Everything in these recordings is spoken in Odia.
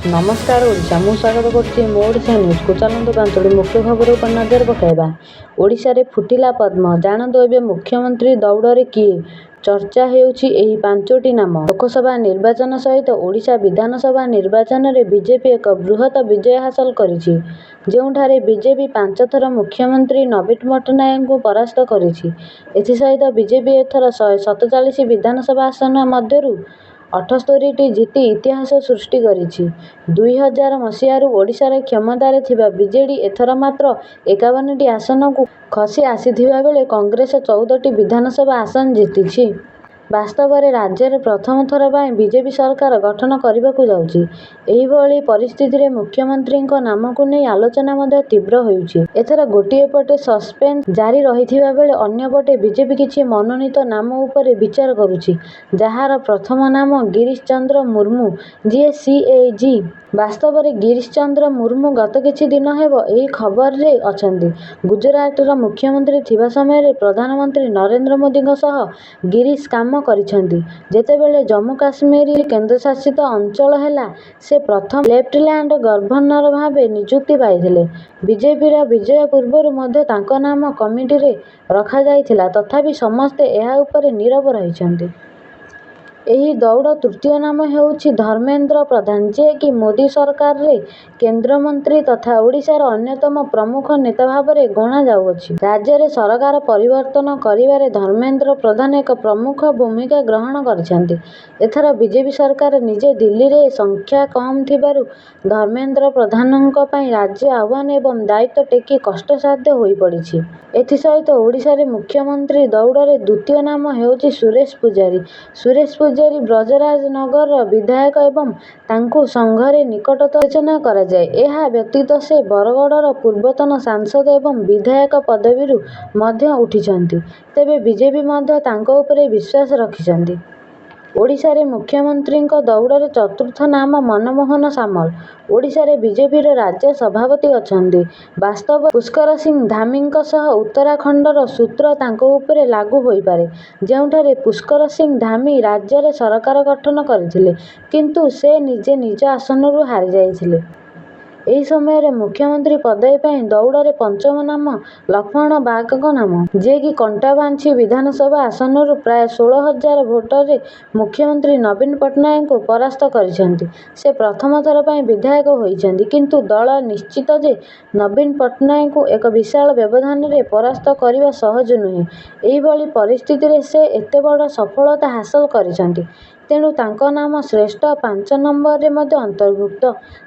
नमस्कार ओडिशा मु स्वागत करुच्ची मो ओडिशा न्यूज को चलतु पांचटी मुख्य खबर पर नजर पकाइबा। ओडिशा रे फुटिला पद्म जानतु एबे मुख्यमंत्री दौड़रे किए चर्चा हेउछि एही पांचटी नाम। लोकसभा निर्वाचन सहित ओडिशा विधानसभा निर्वाचन रे बीजेपी एक बृहत विजय हासिल करिछि, ଯେଉଁଠାରେ ବିଜେପି 5 ଥର ମୁଖ୍ୟମନ୍ତ୍ରୀ ନବୀନ ପଟ୍ଟନାୟକଙ୍କୁ ପରାସ୍ତ କରିଛି। ଏଥିସହିତ ବିଜେପି ଏଥର 147 ବିଧାନସଭା ଆସନ ମଧ୍ୟରୁ 78ଟି ଜିତି ଇତିହାସ ସୃଷ୍ଟି କରିଛି। 2000 ମସିହାରୁ ଓଡ଼ିଶାରେ କ୍ଷମତାରେ ଥିବା ବିଜେଡି ଏଥର ମାତ୍ର 51ଟି ଆସନକୁ ଖସି ଆସିଥିବା ବେଳେ କଂଗ୍ରେସ 14ଟି ବିଧାନସଭା ଆସନ ଜିତିଛି। ବାସ୍ତବରେ ରାଜ୍ୟରେ ପ୍ରଥମ ଥର ପାଇଁ ବିଜେପି ସରକାର ଗଠନ କରିବାକୁ ଯାଉଛି। ଏହିଭଳି ପରିସ୍ଥିତିରେ ମୁଖ୍ୟମନ୍ତ୍ରୀଙ୍କ ନାମକୁ ନେଇ ଆଲୋଚନା ମଧ୍ୟ ତୀବ୍ର ହେଉଛି। ଏଥର ଗୋଟିଏ ପଟେ ସସ୍ପେନ୍ସ ଜାରି ରହିଥିବା ବେଳେ ଅନ୍ୟପଟେ ବିଜେପି କିଛି ମନୋନୀତ ନାମ ଉପରେ ବିଚାର କରୁଛି, ଯାହାର ପ୍ରଥମ ନାମ ଗିରୀଶ ଚନ୍ଦ୍ର ମୁର୍ମୁ, ଯିଏ ସିଏଜି। ବାସ୍ତବରେ ଗିରୀଶ ଚନ୍ଦ୍ର ମୁର୍ମୁ ଗତ କିଛି ଦିନ ହେବ ଏହି ଖବରରେ ଅଛନ୍ତି। ଗୁଜରାଟର ମୁଖ୍ୟମନ୍ତ୍ରୀ ଥିବା ସମୟରେ ପ୍ରଧାନମନ୍ତ୍ରୀ ନରେନ୍ଦ୍ର ମୋଦିଙ୍କ ସହ ଗିରୀଶ କାମ କରିଛନ୍ତି। ଯେତେବେଳେ ଜମ୍ମୁ କାଶ୍ମୀର କେନ୍ଦ୍ରଶାସିତ ଅଞ୍ଚଳ ହେଲା, ସେ ପ୍ରଥମ ଲେଫ୍ଟନାଣ୍ଟ ଗଭର୍ଣ୍ଣର ଭାବେ ନିଯୁକ୍ତି ପାଇଥିଲେ। ବିଜେପିର ବିଜୟ ପୂର୍ବରୁ ମଧ୍ୟ ତାଙ୍କ ନାମ କମିଟିରେ ରଖାଯାଇଥିଲା, ତଥାପି ସମସ୍ତେ ଏହା ଉପରେ ନୀରବ ରହିଛନ୍ତି। ଏହି ଦୌଡ଼ ତୃତୀୟ ନାମ ହେଉଛି ଧର୍ମେନ୍ଦ୍ର ପ୍ରଧାନ, ଯିଏକି ମୋଦି ସରକାରରେ କେନ୍ଦ୍ରମନ୍ତ୍ରୀ ତଥା ଓଡ଼ିଶାର ଅନ୍ୟତମ ପ୍ରମୁଖ ନେତା ଭାବରେ ଗଣାଯାଉଅଛି। ରାଜ୍ୟରେ ସରକାର ପରିବର୍ତ୍ତନ କରିବାରେ ଧର୍ମେନ୍ଦ୍ର ପ୍ରଧାନ ଏକ ପ୍ରମୁଖ ଭୂମିକା ଗ୍ରହଣ କରିଛନ୍ତି। ଏଥର ବିଜେପି ସରକାର ନିଜେ ଦିଲ୍ଲୀରେ ସଂଖ୍ୟା କମ୍ ଥିବାରୁ ଧର୍ମେନ୍ଦ୍ର ପ୍ରଧାନଙ୍କ ପାଇଁ ରାଜ୍ୟ ଆହ୍ୱାନ ଏବଂ ଦାୟିତ୍ୱ ଟେକି କଷ୍ଟସାଧ୍ୟ ହୋଇପଡ଼ିଛି। ଏଥିସହିତ ଓଡ଼ିଶାରେ ମୁଖ୍ୟମନ୍ତ୍ରୀ ଦୌଡ଼ରେ ଦ୍ୱିତୀୟ ନାମ ହେଉଛି ସୁରେଶ ପୂଜାରୀ। ସୁରେଶ ପୂଜାରୀ ବ୍ରଜରାଜ ନଗରର ବିଧାୟକ ଏବଂ ତାଙ୍କୁ ସଂଘରେ ନିକଟତମ ବିବେଚନା କରାଯାଏ। ଏହା ବ୍ୟତୀତ ସେ ବରଗଡ଼ର ପୂର୍ବତନ ସାଂସଦ ଏବଂ ବିଧାୟକ ପଦବୀରୁ ମଧ୍ୟ ଉଠିଛନ୍ତି। ତେବେ ବିଜେପି ମଧ୍ୟ ତାଙ୍କ ଉପରେ ବିଶ୍ୱାସ ରଖିଛନ୍ତି। ଓଡ଼ିଶାରେ ମୁଖ୍ୟମନ୍ତ୍ରୀଙ୍କ ଦୌଡ଼ରେ ଚତୁର୍ଥ ନାମ ମନମୋହନ ସାମଲ। ଓଡ଼ିଶାରେ ବିଜେପିର ରାଜ୍ୟ ସଭାପତି ଅଛନ୍ତି। ବାସ୍ତବରେ ପୁଷ୍କର ସିଂ ଧାମୀଙ୍କ ସହ ଉତ୍ତରାଖଣ୍ଡର ସୂତ୍ର ତାଙ୍କ ଉପରେ ଲାଗୁ ହୋଇପାରେ, ଯେଉଁଠାରେ ପୁଷ୍କର ସିଂ ଧାମୀ ରାଜ୍ୟରେ ସରକାର ଗଠନ କରିଥିଲେ, କିନ୍ତୁ ସେ ନିଜେ ନିଜ ଆସନରୁ ହାରିଯାଇଥିଲେ। ଏହି ସମୟରେ ମୁଖ୍ୟମନ୍ତ୍ରୀ ପଦବୀ ପାଇଁ ଦୌଡ଼ରେ ପଞ୍ଚମ ନାମ ଲକ୍ଷ୍ମଣ ବାଗଙ୍କ ନାମ, ଯିଏକି କଣ୍ଟାବାଞ୍ଜି ବିଧାନସଭା ଆସନରୁ ପ୍ରାୟ 16,000 ଭୋଟରେ ମୁଖ୍ୟମନ୍ତ୍ରୀ ନବୀନ ପଟ୍ଟନାୟକଙ୍କୁ ପରାସ୍ତ କରିଛନ୍ତି। ସେ ପ୍ରଥମ ଥର ପାଇଁ ବିଧାୟକ ହୋଇଛନ୍ତି, କିନ୍ତୁ ଦଳ ନିଶ୍ଚିତ ଯେ ନବୀନ ପଟ୍ଟନାୟକଙ୍କୁ ଏକ ବିଶାଳ ବ୍ୟବଧାନରେ ପରାସ୍ତ କରିବା ସହଜ ନୁହେଁ। ଏହିଭଳି ପରିସ୍ଥିତିରେ ସେ ଏତେ ବଡ଼ ସଫଳତା ହାସଲ କରିଛନ୍ତି, ତେଣୁ ତାଙ୍କ ନାମ ଶ୍ରେଷ୍ଠ 5 ନମ୍ବରରେ ମଧ୍ୟ ଅନ୍ତର୍ଭୁକ୍ତ।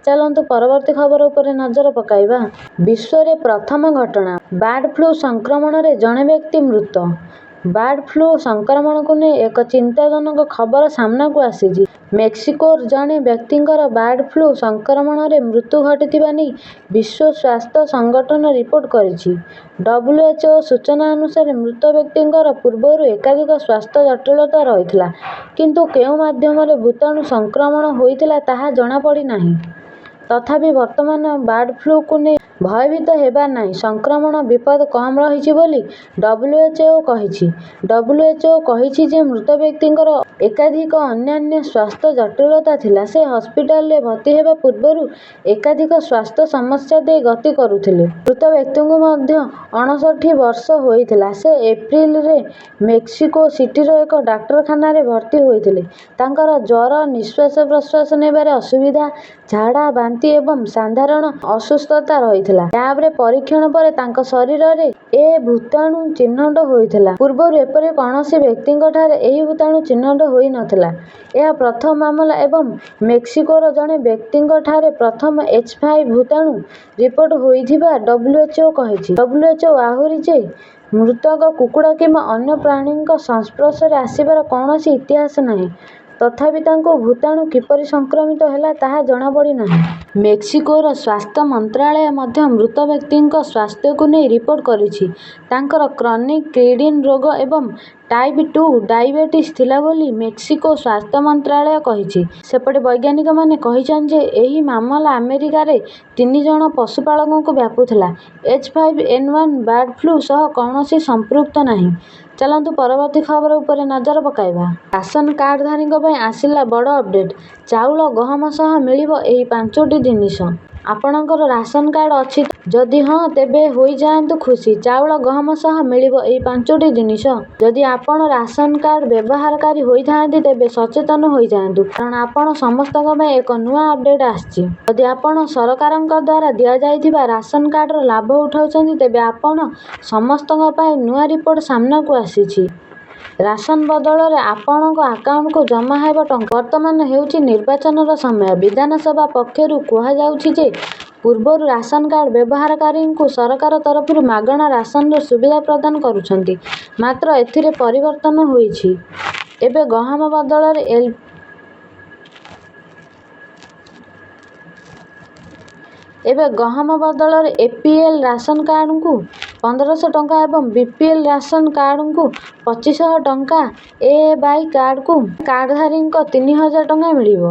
ଚାଲନ୍ତୁ ପରବର୍ତ୍ତୀ ଖବର ଉପରେ ନଜର ପକାଇବା। ବିଶ୍ୱରେ ପ୍ରଥମ ଘଟଣା, ବାର୍ଡ ଫ୍ଲୁ ସଂକ୍ରମଣରେ ଜଣେ ବ୍ୟକ୍ତି ମୃତ। ବାର୍ଡ ଫ୍ଲୁ ସଂକ୍ରମଣକୁ ନେଇ ଏକ ଚିନ୍ତାଜନକ ଖବର ସାମ୍ନାକୁ ଆସିଛି। ମେକ୍ସିକୋର ଜଣେ ବ୍ୟକ୍ତିଙ୍କର ବାର୍ଡ ଫ୍ଲୁ ସଂକ୍ରମଣରେ ମୃତ୍ୟୁ ଘଟିଥିବା ନେଇ ବିଶ୍ୱ ସ୍ୱାସ୍ଥ୍ୟ ସଂଗଠନ ରିପୋର୍ଟ କରିଛି। WHO ସୂଚନା ଅନୁସାରେ ମୃତ ବ୍ୟକ୍ତିଙ୍କର ପୂର୍ବରୁ ଏକାଧିକ ସ୍ୱାସ୍ଥ୍ୟ ଜଟିଳତା ରହିଥିଲା, କିନ୍ତୁ କେଉଁ ମାଧ୍ୟମରେ ଭୂତାଣୁ ସଂକ୍ରମଣ ହୋଇଥିଲା ତାହା ଜଣାପଡ଼ିନାହିଁ। ତଥାପି ବର୍ତ୍ତମାନ ବାର୍ଡ ଫ୍ଲୁକୁ ନେଇ ଭୟଭୀତ ହେବାର ନାହିଁ। ସଂକ୍ରମଣ ବିପଦ କମ୍ ରହିଛି ବୋଲି WHO କହିଛି। WHO କହିଛି ଯେ ମୃତ ବ୍ୟକ୍ତିଙ୍କର ଏକାଧିକ ଅନ୍ୟାନ୍ୟ ସ୍ୱାସ୍ଥ୍ୟ ଜଟିଳତା ଥିଲା। ସେ ହସ୍ପିଟାଲରେ ଭର୍ତ୍ତି ହେବା ପୂର୍ବରୁ ଏକାଧିକ ସ୍ୱାସ୍ଥ୍ୟ ସମସ୍ୟା ଦେଇ ଗତି କରୁଥିଲେ। ମୃତ ବ୍ୟକ୍ତିଙ୍କୁ ମଧ୍ୟ 59 ବର୍ଷ ହୋଇଥିଲା। ସେ ଏପ୍ରିଲରେ ମେକ୍ସିକୋ ସିଟିର ଏକ ଡାକ୍ତରଖାନାରେ ଭର୍ତ୍ତି ହୋଇଥିଲେ। ତାଙ୍କର ଜ୍ୱର, ନିଶ୍ୱାସ ପ୍ରଶ୍ୱାସ ନେବାରେ ଅସୁବିଧା, ଝାଡ଼ା, ବାନ୍ତି ଏବଂ ସାଧାରଣ ଅସୁସ୍ଥତା ରହିଥିଲା। ଲ୍ୟାବରେ ପରୀକ୍ଷଣ ପରେ ତାଙ୍କ ଶରୀରରେ ଏ ଭୂତାଣୁ ଚିହ୍ନଟ ହୋଇଥିଲା। ପୂର୍ବରୁ ଏପରି କୌଣସି ବ୍ୟକ୍ତିଙ୍କଠାରେ ଏହି ଭୂତାଣୁ ଚିହ୍ନଟ ହୋଇନଥିଲା। ଏହା ପ୍ରଥମ ମାମଲା ଏବଂ ମେକ୍ସିକୋର ଜଣେ ବ୍ୟକ୍ତିଙ୍କଠାରେ ପ୍ରଥମ H5 ଭୂତାଣୁ ରିପୋର୍ଟ ହୋଇଥିବା WHO କହିଛି। WHO ଆହୁରି ଯେ ମୃତକ କୁକୁଡ଼ା କିମ୍ବା ଅନ୍ୟ ପ୍ରାଣୀଙ୍କ ସଂସ୍ପର୍ଶରେ ଆସିବାର କୌଣସି ଇତିହାସ ନାହିଁ। ତଥାପି ତାଙ୍କୁ ଭୂତାଣୁ କିପରି ସଂକ୍ରମିତ ହେଲା ତାହା ଜଣାପଡ଼ିନାହିଁ। ମେକ୍ସିକୋର ସ୍ୱାସ୍ଥ୍ୟ ମନ୍ତ୍ରଣାଳୟ ମଧ୍ୟ ମୃତ ବ୍ୟକ୍ତିଙ୍କ ସ୍ୱାସ୍ଥ୍ୟକୁ ନେଇ ରିପୋର୍ଟ କରିଛି। ତାଙ୍କର କ୍ରନିକ୍ କିଡନୀ ରୋଗ ଏବଂ ଟାଇପ୍ 2 ଡାଇବେଟିସ୍ ଥିଲା ବୋଲି ମେକ୍ସିକୋ ସ୍ୱାସ୍ଥ୍ୟ ମନ୍ତ୍ରଣାଳୟ କହିଛି। ସେପଟେ ବୈଜ୍ଞାନିକମାନେ କହିଛନ୍ତି ଯେ ଏହି ମାମଲା ଆମେରିକାରେ 3 ଜଣ ପଶୁପାଳକଙ୍କୁ ବ୍ୟାପୁଥିଲା। H5N1 ବାର୍ଡ ଫ୍ଲୁ ସହ କୌଣସି ସମ୍ପୃକ୍ତ ନାହିଁ। ଚାଲନ୍ତୁ ପରବର୍ତ୍ତୀ ଖବର ଉପରେ ନଜର ପକାଇବା। ରାସନ କାର୍ଡଧାରୀଙ୍କ ପାଇଁ ଆସିଲା ବଡ଼ ଅପଡେଟ୍। ଚାଉଳ ଗହମ ସହ ମିଳିବ ଏହି 5ଟି ଜିନିଷ। ଆପଣଙ୍କର ରାସନ କାର୍ଡ ଅଛି? ଯଦି ହଁ, ତେବେ ହୋଇଯାଆନ୍ତୁ ଖୁସି। ଚାଉଳ ଗହମ ସହ ମିଳିବ ଏହି 5ଟି ଜିନିଷ। ଯଦି ଆପଣ ରାସନ କାର୍ଡ ବ୍ୟବହାରକାରୀ ହୋଇଥାନ୍ତି ତେବେ ସଚେତନ ହୋଇଯାଆନ୍ତୁ, କାରଣ ଆପଣ ସମସ୍ତଙ୍କ ପାଇଁ ଏକ ନୂଆ ଅପଡେଟ୍ ଆସିଛି। ଯଦି ଆପଣ ସରକାରଙ୍କ ଦ୍ୱାରା ଦିଆଯାଇଥିବା ରାସନ କାର୍ଡର ଲାଭ ଉଠାଉଛନ୍ତି ତେବେ ଆପଣ ସମସ୍ତଙ୍କ ପାଇଁ ନୂଆ ରିପୋର୍ଟ ସାମ୍ନାକୁ ଆସିଛି। ରାସନ ବଦଳରେ ଆପଣଙ୍କ ଆକାଉଣ୍ଟକୁ ଜମା ହେବ ଟଙ୍କା। ବର୍ତ୍ତମାନ ହେଉଛି ନିର୍ବାଚନର ସମୟ। ବିଧାନସଭା ପକ୍ଷରୁ କୁହାଯାଉଛି ଯେ ପୂର୍ବରୁ ରାସନ କାର୍ଡ ବ୍ୟବହାରକାରୀଙ୍କୁ ସରକାର ତରଫରୁ ମାଗଣା ରାସନର ସୁବିଧା ପ୍ରଦାନ କରୁଛନ୍ତି। ମାତ୍ର ଏଥିରେ ପରିବର୍ତ୍ତନ ହୋଇଛି। ଏବେ ଗହମ ବଦଳରେ ଏପିଏଲ୍ ରାସନ କାର୍ଡଙ୍କୁ 1500 ଟଙ୍କା ଏବଂ ବିପିଏଲ୍ ରାସନ କାର୍ଡଙ୍କୁ 2500 ଟଙ୍କା, ଏୱାଇ କାର୍ଡଧାରୀଙ୍କ 3000 ଟଙ୍କା ମିଳିବ।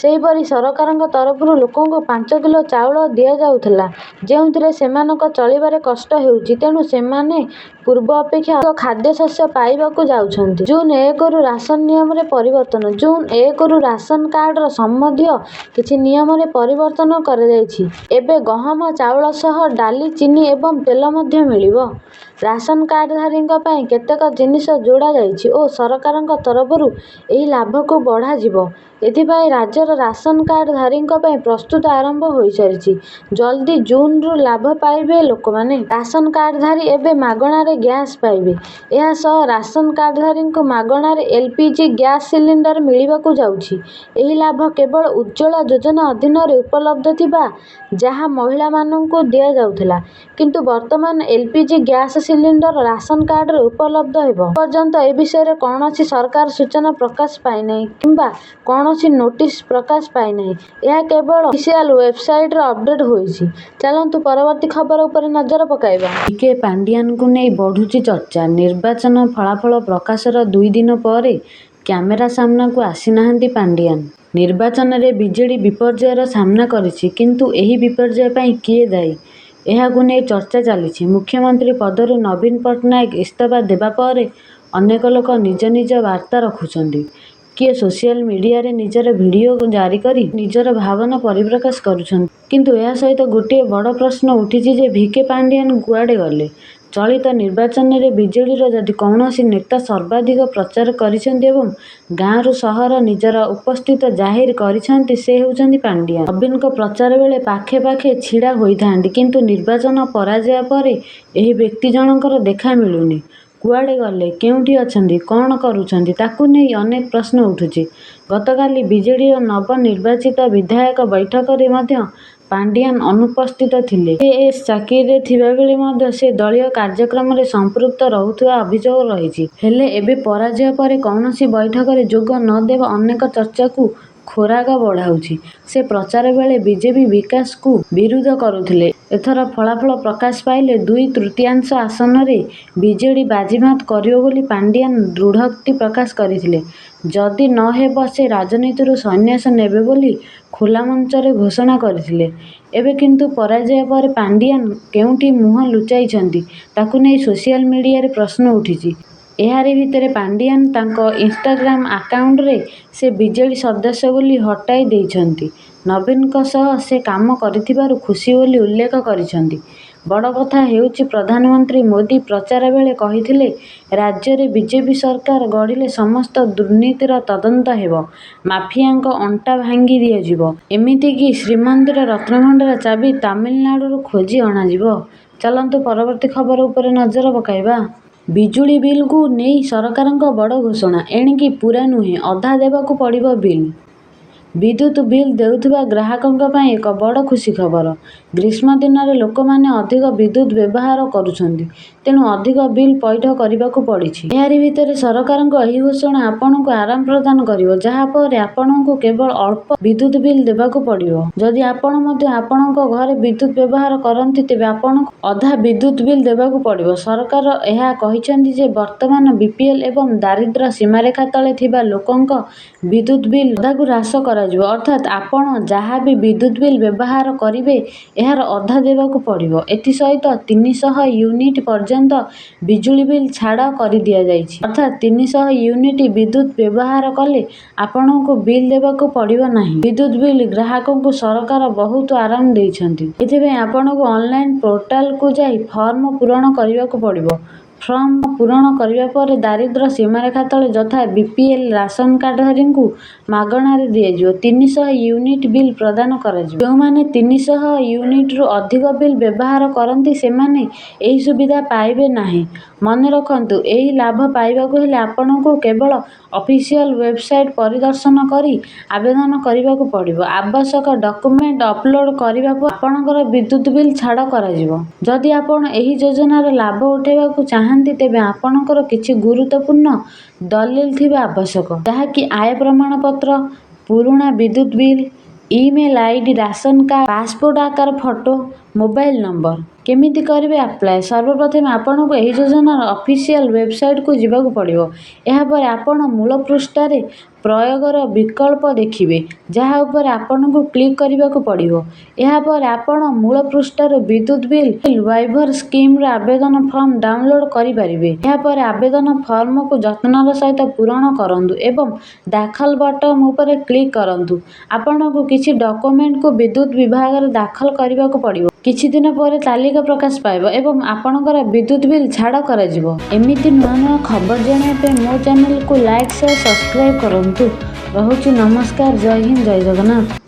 ସେହିପରି ସରକାରଙ୍କ ତରଫରୁ ଲୋକଙ୍କୁ 5 କିଲୋ ଚାଉଳ ଦିଆଯାଉଥିଲା, ଯେଉଁଥିରେ ସେମାନଙ୍କ ଚଳିବାରେ କଷ୍ଟ ହେଉଛି। ତେଣୁ ସେମାନେ ପୂର୍ବ ଅପେକ୍ଷା ଅଧିକ ଖାଦ୍ୟଶସ୍ୟ ପାଇବାକୁ ଯାଉଛନ୍ତି। ଜୁନ୍ 1ରୁ ରାସନ ନିୟମରେ ପରିବର୍ତ୍ତନ। ଜୁନ୍ 1ରୁ ରାସନ କାର୍ଡର ସମ୍ବନ୍ଧୀୟ କିଛି ନିୟମରେ ପରିବର୍ତ୍ତନ କରାଯାଇଛି। ଏବେ ଗହମ, ଚାଉଳ ସହ ଡାଲି, ଚିନି ଏବଂ ତେଲ ମଧ୍ୟ ମିଳିବ। ରାସନ କାର୍ଡଧାରୀଙ୍କ ପାଇଁ କେତେକ ଜିନିଷ ଯୋଡ଼ା ଯାଇଛି ଓ ସରକାରଙ୍କ ତରଫରୁ ଏହି ଲାଭକୁ ବଢ଼ାଯିବ। ଏଥିପାଇଁ ରାଜ୍ୟର ରାସନ କାର୍ଡଧାରୀଙ୍କ ପାଇଁ ପ୍ରସ୍ତୁତି ଆରମ୍ଭ ହୋଇସାରିଛି। ଜଲ୍ଦି ଜୁନ୍ରୁ ଲାଭ ପାଇବେ ଲୋକମାନେ। ରାସନ କାର୍ଡଧାରୀ ଏବେ ମାଗଣାରେ ଗ୍ୟାସ୍ ପାଇବେ। ଏହା ସହ ରାସନ କାର୍ଡଧାରୀଙ୍କୁ ମାଗଣାରେ ଏଲ୍‌ପିଜି ଗ୍ୟାସ୍ ସିଲିଣ୍ଡର ମିଳିବାକୁ ଯାଉଛି। ଏହି ଲାଭ କେବଳ ଉଜ୍ଜ୍ୱଳା ଯୋଜନା ଅଧୀନରେ ଉପଲବ୍ଧ ଥିବା ଯାହା ମହିଳାମାନଙ୍କୁ ଦିଆଯାଉଥିଲା। କିନ୍ତୁ ବର୍ତ୍ତମାନ ଏଲ୍‌ପିଜି ଗ୍ୟାସ୍ ସିଲିଣ୍ଡର ରାସନ କାର୍ଡରେ ଉପଲବ୍ଧ ହେବ। ଏପର୍ଯ୍ୟନ୍ତ ଏ ବିଷୟରେ କୌଣସି ସରକାରୀ ସୂଚନା ପ୍ରକାଶ ପାଇନାହିଁ କିମ୍ବା କୌଣସି ନୋଟିସ୍ ପ୍ରକାଶ ପାଇନାହିଁ। ଏହା କେବଳ ଅଫିସିଆଲ ୱେବସାଇଟରେ ଅପଡେଟ୍ ହୋଇଛି। ଚାଲନ୍ତୁ ପରବର୍ତ୍ତୀ ଖବର ଉପରେ ନଜର ପକାଇବା। ଭିକେ ପାଣ୍ଡିଆନଙ୍କୁ ନେଇ ବଢୁଛି ଚର୍ଚ୍ଚା। ନିର୍ବାଚନ ଫଳାଫଳ ପ୍ରକାଶର 2 ଦିନ ପରେ କ୍ୟାମେରା ସାମ୍ନାକୁ ଆସିନାହାନ୍ତି ପାଣ୍ଡିଆନ। ନିର୍ବାଚନରେ ବିଜେଡି ବିପର୍ଯ୍ୟୟର ସାମ୍ନା କରିଛି, କିନ୍ତୁ ଏହି ବିପର୍ଯ୍ୟୟ ପାଇଁ କିଏ ଦାୟୀ? ଏହାକୁ ନେଇ ଚର୍ଚ୍ଚା ଚାଲିଛି। ମୁଖ୍ୟମନ୍ତ୍ରୀ ପଦରୁ ନବୀନ ପଟ୍ଟନାୟକ ଇସ୍ତଫା ଦେବା ପରେ ଅନେକ ଲୋକ ନିଜ ନିଜ ବାର୍ତ୍ତା ରଖୁଛନ୍ତି। କିଏ ସୋସିଆଲ ମିଡିଆରେ ନିଜର ଭିଡିଓ ଜାରି କରି ନିଜର ଭାବନା ପରିପ୍ରକାଶ କରୁଛନ୍ତି। କିନ୍ତୁ ଏହା ସହିତ ଗୋଟିଏ ବଡ଼ ପ୍ରଶ୍ନ ଉଠିଛି ଯେ ଭିକେ ପାଣ୍ଡିଆନ କୁଆଡ଼େ ଗଲେ? ଚଳିତ ନିର୍ବାଚନରେ ବିଜେଡିର ଯଦି କୌଣସି ନେତା ସର୍ବାଧିକ ପ୍ରଚାର କରିଛନ୍ତି ଏବଂ ଗାଁରୁ ସହର ନିଜର ଉପସ୍ଥିତି ଜାହିର କରିଛନ୍ତି ସେ ହେଉଛନ୍ତି ପାଣ୍ଡିଆନ। ନବୀନଙ୍କ ପ୍ରଚାର ବେଳେ ପାଖେ ପାଖେ ଛିଡ଼ା ହୋଇଥାନ୍ତି, କିନ୍ତୁ ନିର୍ବାଚନ ପରାଜୟ ପରେ ଏହି ବ୍ୟକ୍ତି ଜଣଙ୍କର ଦେଖା ମିଳୁନି। କୁଆଡ଼େ ଗଲେ, କେଉଁଠି ଅଛନ୍ତି, କ'ଣ କରୁଛନ୍ତି ତାକୁ ନେଇ ଅନେକ ପ୍ରଶ୍ନ ଉଠୁଛି। ଗତକାଲି ବିଜେଡିର ନବନିର୍ବାଚିତ ବିଧାୟକ ବୈଠକରେ ମଧ୍ୟ ପାଣ୍ଡିଆନ ଅନୁପସ୍ଥିତ ଥିଲେ। ଆଇଏଏସ୍ ଚାକିରିରେ ଥିବାବେଳେ ମଧ୍ୟ ସେ ଦଳୀୟ କାର୍ଯ୍ୟକ୍ରମରେ ସମ୍ପୃକ୍ତ ରହୁଥିବା ଅଭିଯୋଗ ରହିଛି। ହେଲେ ଏବେ ପରାଜୟ ପରେ କୌଣସି ବୈଠକରେ ଯୋଗ ନ ଦେବା ଅନେକ ଚର୍ଚ୍ଚାକୁ ଖୋରାକ ବଢ଼ାଉଛି। ସେ ପ୍ରଚାର ବେଳେ ବିଜେପି ବିକାଶକୁ ବିରୋଧ କରୁଥିଲେ। ଏଥର ଫଳାଫଳ ପ୍ରକାଶ ପାଇଲେ 2/3 ଆସନରେ ବିଜେଡି ବାଜିମାତ କରିବ ବୋଲି ପାଣ୍ଡିଆନ ଦୃଢ଼ୋକ୍ତି ପ୍ରକାଶ କରିଥିଲେ। ଯଦି ନ ହେବ ସେ ରାଜନୀତିରୁ ସନ୍ନ୍ୟାସ ନେବେ ବୋଲି ଖୋଲା ମଞ୍ଚରେ ଘୋଷଣା କରିଥିଲେ। ଏବେ କିନ୍ତୁ ପରାଜୟ ପରେ ପାଣ୍ଡିଆନ କେଉଁଠି ମୁହଁ ଲୁଚାଇଛନ୍ତି ତାକୁ ନେଇ ସୋସିଆଲ ମିଡିଆରେ ପ୍ରଶ୍ନ ଉଠିଛି। ଏହାରି ଭିତରେ ପାଣ୍ଡିଆନ ତାଙ୍କ ଇନଷ୍ଟାଗ୍ରାମ ଆକାଉଣ୍ଟରେ ସେ ବିଜେଡି ସଦସ୍ୟ ବୋଲି ହଟାଇ ଦେଇଛନ୍ତି। ନବୀନଙ୍କ ସହ ସେ କାମ କରିଥିବାରୁ ଖୁସି ବୋଲି ଉଲ୍ଲେଖ କରିଛନ୍ତି। ବଡ଼ କଥା ହେଉଛି ପ୍ରଧାନମନ୍ତ୍ରୀ ମୋଦି ପ୍ରଚାର ବେଳେ କହିଥିଲେ ରାଜ୍ୟରେ ବିଜେପି ସରକାର ଗଢ଼ିଲେ ସମସ୍ତ ଦୁର୍ନୀତିର ତଦନ୍ତ ହେବ, ମାଫିଆଙ୍କ ଅଣ୍ଟା ଭାଙ୍ଗି ଦିଆଯିବ। ଏମିତିକି ଶ୍ରୀମନ୍ଦିର ରତ୍ନଭଣ୍ଡାର ଚାବି ତାମିଲନାଡୁରୁ ଖୋଜି ଅଣାଯିବ। ଚାଲନ୍ତୁ ପରବର୍ତ୍ତୀ ଖବର ଉପରେ ନଜର ପକାଇବା। ବିଜୁଳି ବିଲ୍‌କୁ ନେଇ ସରକାରଙ୍କ ବଡ଼ ଘୋଷଣା। ଏଣିକି ପୂରା ନୁହେଁ, ଅଧା ଦେବାକୁ ପଡ଼ିବ ବିଲ୍। ବିଦ୍ୟୁତ୍ ବିଲ୍ ଦେଉଥିବା ଗ୍ରାହକଙ୍କ ପାଇଁ ଏକ ବଡ଼ ଖୁସି ଖବର। ଗ୍ରୀଷ୍ମ ଦିନରେ ଲୋକମାନେ ଅଧିକ ବିଦ୍ୟୁତ୍ ବ୍ୟବହାର କରୁଛନ୍ତି, ତେଣୁ ଅଧିକ ବିଲ୍ ପୈଠ କରିବାକୁ ପଡ଼ିଛି। ଏହାରି ଭିତରେ ସରକାରଙ୍କ ଏହି ଘୋଷଣା ଆପଣଙ୍କୁ ଆରାମ ପ୍ରଦାନ କରିବ, ଯାହା ଫଳରେ ଆପଣଙ୍କୁ କେବଳ ଅଳ୍ପ ବିଦ୍ୟୁତ୍ ବିଲ୍ ଦେବାକୁ ପଡ଼ିବ। ଯଦି ଆପଣ ମଧ୍ୟ ଆପଣଙ୍କ ଘରେ ବିଦ୍ୟୁତ୍ ବ୍ୟବହାର କରନ୍ତି ତେବେ ଆପଣଙ୍କୁ ଅଧା ବିଦ୍ୟୁତ୍ ବିଲ୍ ଦେବାକୁ ପଡ଼ିବ। ସରକାର ଏହା କହିଛନ୍ତି ଯେ ବର୍ତ୍ତମାନ ବିପିଏଲ୍ ଏବଂ ଦାରିଦ୍ର୍ୟ ସୀମାରେଖା ତଳେ ଥିବା ଲୋକଙ୍କ ବିଦ୍ୟୁତ୍ ବିଲ୍ ଅଧାକୁ ହ୍ରାସ କରାଯିବ। କରାଯିବ। ଅର୍ଥାତ୍ ଆପଣ ଯାହା ବି ବିଦ୍ୟୁତ୍ ବିଲ୍ ବ୍ୟବହାର କରିବେ ଏହାର ଅଧା ଦେବାକୁ ପଡ଼ିବ। ଏଥିସହିତ 300 ୟୁନିଟ୍ ପର୍ଯ୍ୟନ୍ତ ବିଜୁଳି ବିଲ୍ ଛାଡ଼ କରିଦିଆଯାଇଛି। ଅର୍ଥାତ୍ 300 ୟୁନିଟ୍ ବିଦ୍ୟୁତ୍ ବ୍ୟବହାର କଲେ ଆପଣଙ୍କୁ ବିଲ୍ ଦେବାକୁ ପଡ଼ିବ ନାହିଁ। ବିଦ୍ୟୁତ୍ ବିଲ୍ ଗ୍ରାହକଙ୍କୁ ସରକାର ବହୁତ ଆରାମ ଦେଇଛନ୍ତି। ଏଥିପାଇଁ ଆପଣଙ୍କୁ ଅନଲାଇନ୍ ପୋର୍ଟାଲକୁ ଯାଇ ଫର୍ମ ପୂରଣ କରିବାକୁ ପଡ଼ିବ। ଫର୍ମ ପୂରଣ କରିବା ପରେ ଦାରିଦ୍ର୍ୟ ସୀମାରେଖା ତଳେ ଯଥା BPL ରାସନ କାର୍ଡଧାରୀଙ୍କୁ ମାଗଣାରେ ଦିଆଯିବ। 300 ୟୁନିଟ୍ ବିଲ୍ ପ୍ରଦାନ କରାଯିବ। ଯେଉଁମାନେ 300 ୟୁନିଟ୍ରୁ ଅଧିକ ବିଲ୍ ବ୍ୟବହାର କରନ୍ତି ସେମାନେ ଏହି ସୁବିଧା ପାଇବେ ନାହିଁ। ମନେ ରଖନ୍ତୁ, ଏହି ଲାଭ ପାଇବାକୁ ହେଲେ ଆପଣଙ୍କୁ କେବଳ ଅଫିସିଆଲ ୱେବସାଇଟ୍ ପରିଦର୍ଶନ କରି ଆବେଦନ କରିବାକୁ ପଡ଼ିବ। ଆବଶ୍ୟକ ଡକୁମେଣ୍ଟ ଅପଲୋଡ୍ କରିବା ପରେ ଆପଣଙ୍କର ବିଦ୍ୟୁତ୍ ବିଲ୍ ଛାଡ଼ କରାଯିବ। ଯଦି ଆପଣ ଏହି ଯୋଜନାର ଲାଭ ଉଠାଇବାକୁ ଚାହାନ୍ତି ତେବେ ଆପଣଙ୍କର କିଛି ଗୁରୁତ୍ୱପୂର୍ଣ୍ଣ ଦଲିଲ ଥିବା ଆବଶ୍ୟକ, ଯାହାକି ଆୟ ପ୍ରମାଣପତ୍ର, ପୁରୁଣା ବିଦ୍ୟୁତ୍ bill, email ID, ration card, passport ଆକାର ଫଟୋ, ମୋବାଇଲ ନମ୍ବର। କେମିତି କରିବେ ଆପ୍ଲାଏ? ସର୍ବପ୍ରଥମେ ଆପଣଙ୍କୁ ଏହି ଯୋଜନାର ଅଫିସିଆଲ ୱେବସାଇଟ୍କୁ ଯିବାକୁ ପଡ଼ିବ। ଏହାପରେ ଆପଣ ମୂଳ ପୃଷ୍ଠାରେ ପ୍ରୟୋଗର ବିକଳ୍ପ ଦେଖିବେ, ଯାହା ଉପରେ ଆପଣଙ୍କୁ କ୍ଲିକ୍ କରିବାକୁ ପଡ଼ିବ। ଏହାପରେ ଆପଣ ମୂଳ ପୃଷ୍ଠାରୁ ବିଦ୍ୟୁତ୍ ବିଲ୍ ୱାଇଭର ସ୍କିମର ଆବେଦନ ଫର୍ମ ଡାଉନଲୋଡ୍ କରିପାରିବେ। ଏହାପରେ ଆବେଦନ ଫର୍ମକୁ ଯତ୍ନର ସହିତ ପୂରଣ କରନ୍ତୁ ଏବଂ ଦାଖଲ ବଟନ ଉପରେ କ୍ଲିକ୍ କରନ୍ତୁ। ଆପଣଙ୍କୁ କିଛି ଡକୁମେଣ୍ଟକୁ ବିଦ୍ୟୁତ୍ ବିଭାଗରେ ଦାଖଲ କରିବାକୁ ପଡ଼ିବ। କିଛି ଦିନ ପରେ ତାଲିକା ପ୍ରକାଶ ପାଇବ ଏବଂ ଆପଣଙ୍କର ବିଦ୍ୟୁତ୍ ବିଲ୍ ଛାଡ଼ କରାଯିବ। ଏମିତି ନୂଆ ନୂଆ ଖବର ଜାଣିବା ପାଇଁ ମୋ ଚ୍ୟାନେଲକୁ ଲାଇକ୍, ସେୟାର, ସବସ୍କ୍ରାଇବ୍ କରନ୍ତୁ। ରହୁଛି ନମସ୍କାର। ଜୟ ହିନ୍ଦ, ଜୟ ଜଗନ୍ନାଥ।